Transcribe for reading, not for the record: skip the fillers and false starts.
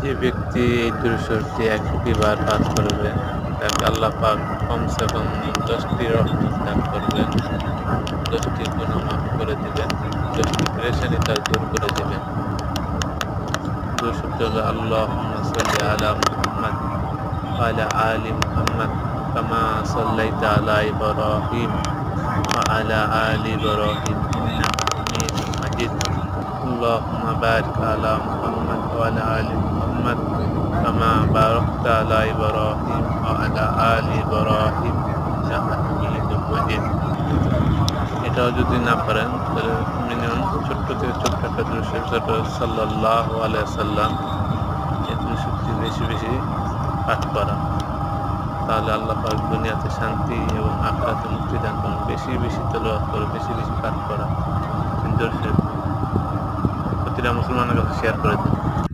যে ব্যক্তি এই দুরূদটি ১০০টি বার পাঠ করবে তাকে আল্লাহ পাক কমসে কম ১০টি রহমত দান করবেন, ১০টি গুনাহ মাফ করে দিবেন, ১০টি পেরেশানি তার দূর করে দিবেন। দুরূদটি হলো আল্লাহুম্মা সাল্লি আলা মুহাম্মাদ ওয়া আলা আলি মুহাম্মাদ কামা সাল্লাইতা আলা ইব্রাহিম ওয়া আলা আলি ইব্রাহিম ইন্নাকা হামিদুম মাজিদ। اللهم بارك على محمد وعلى آل محمد كما باركت على إبراهيم وعلى آل إبراهيم إنك حميد مجيد। এটাও যদি না পারেন তাহলে মিনিমাম ছোট্ট থেকে ছোট্ট একটা দুরূদ সাল্লাল্লাহু আলাইহি সাল্লাম এই দুরূদটি বেশি বেশি পাঠ করা, তাহলে আল্লাহ পাক দুনিয়াতে শান্তি এবং আখিরাতে মুক্তি দান করেন। বেশি বেশি তেলাওয়াত করে, বেশি বেশি পাঠ করা। প্রতিটা মুসলমানের কাছে শেয়ার করে দিন।